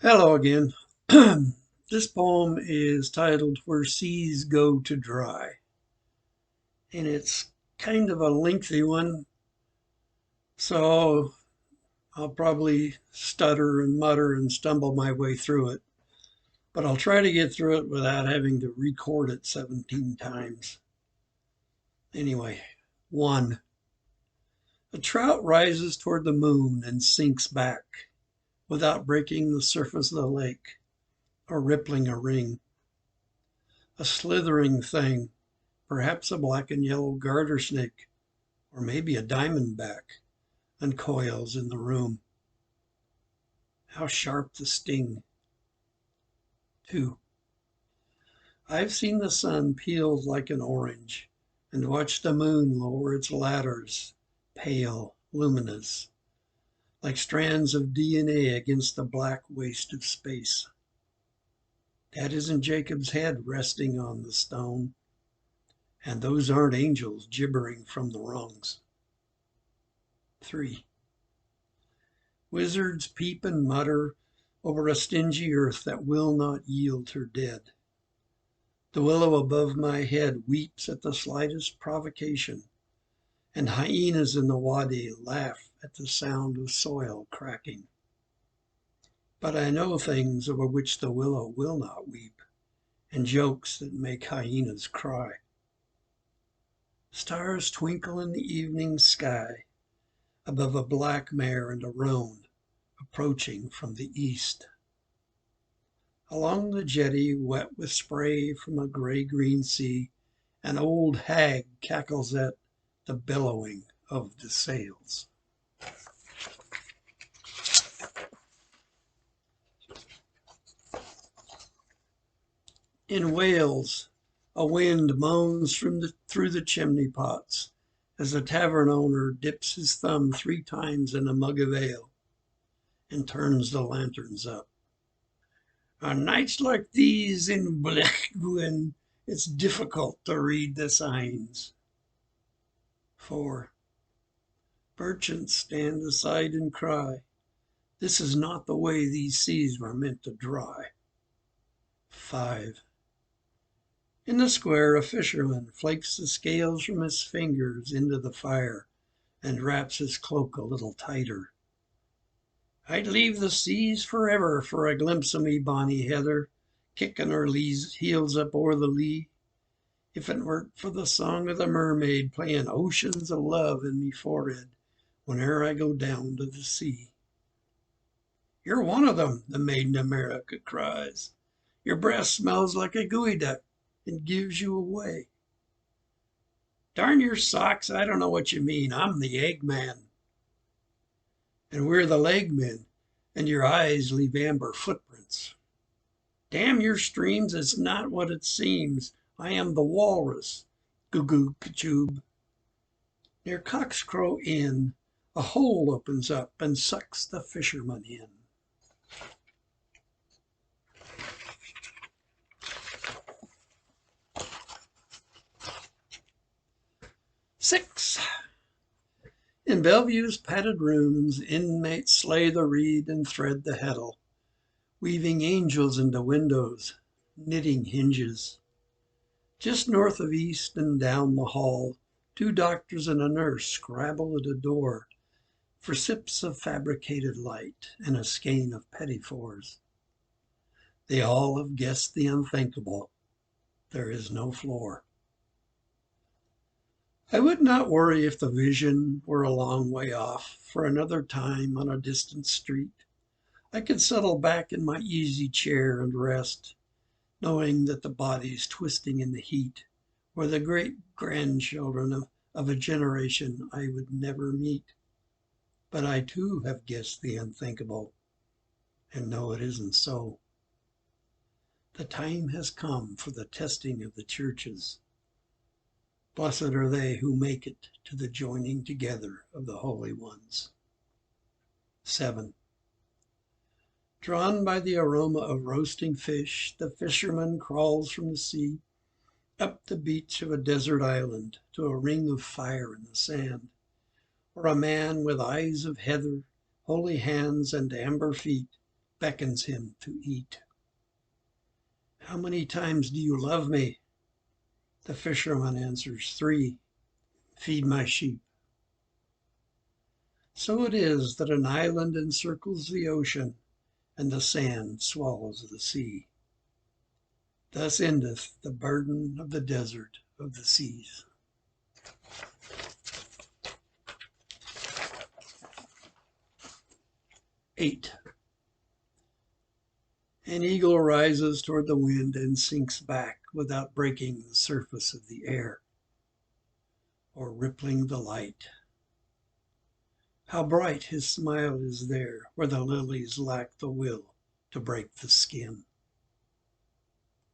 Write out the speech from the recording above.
Hello again. This poem is titled Where Seas Go to Dry, and it's kind of a lengthy one, so I'll probably stutter and mutter and stumble my way through it, but I'll try to get through it without having to record it 17 times. Anyway, 1. A trout rises toward the moon and sinks back without breaking the surface of the lake or rippling a ring. A slithering thing, perhaps a black and yellow garter snake, or maybe a diamondback, uncoils in the room. How sharp the sting. 2. I've seen the sun peeled like an orange and watched the moon lower its ladders, pale, luminous, like strands of DNA against the black waste of space. That isn't Jacob's head resting on the stone, and those aren't angels gibbering from the rungs. 3. Wizards peep and mutter over a stingy earth that will not yield her dead. The willow above my head weeps at the slightest provocation, and hyenas in the wadi laugh at the sound of soil cracking. But I know things over which the willow will not weep, and jokes that make hyenas cry. Stars twinkle in the evening sky above a black mare and a roan approaching from the east. Along the jetty, wet with spray from a gray-green sea, an old hag cackles at the bellowing of the sails. In Wales, a wind moans through the chimney pots as the tavern owner dips his thumb 3 times in a mug of ale and turns the lanterns up. On nights like these in Blechgwyn, it's difficult to read the signs. 4. Merchants stand aside and cry, this is not the way these seas were meant to dry. 5. In the square, a fisherman flakes the scales from his fingers into the fire and wraps his cloak a little tighter. I'd leave the seas forever for a glimpse of me bonny Heather, kicking her heels up o'er the lee, if it weren't for the song of the mermaid playing oceans of love in me forehead whene'er I go down to the sea. You're one of them, the maiden America cries. Your breath smells like a gooey duck and gives you away. Darn your socks, I don't know what you mean. I'm the egg man. And we're the leg men, and your eyes leave amber footprints. Damn your streams, it's not what it seems. I am the walrus, goo-goo kachoob. Near Cockscrow Inn, a hole opens up and sucks the fisherman in. 6. In Bellevue's padded rooms, inmates slay the reed and thread the heddle, weaving angels into windows, knitting hinges. Just north of East and down the hall, 2 doctors and a nurse scrabble at a door for sips of fabricated light and a skein of petit fours. They all have guessed the unthinkable. There is no floor. I would not worry if the vision were a long way off for another time on a distant street. I could settle back in my easy chair and rest, knowing that the bodies twisting in the heat were the great-grandchildren of a generation I would never meet. But I too have guessed the unthinkable, and know it isn't so. The time has come for the testing of the churches. Blessed are they who make it to the joining together of the holy ones. 7. Drawn by the aroma of roasting fish, the fisherman crawls from the sea up the beach of a desert island to a ring of fire in the sand, where a man with eyes of heather, holy hands, and amber feet beckons him to eat. How many times do you love me? The fisherman answers, 3. Feed my sheep. So it is that an island encircles the ocean, and the sand swallows the sea. Thus endeth the burden of the desert of the seas. Eight. An eagle rises toward the wind and sinks back without breaking the surface of the air or rippling the light. How bright his smile is there, where the lilies lack the will to break the skin.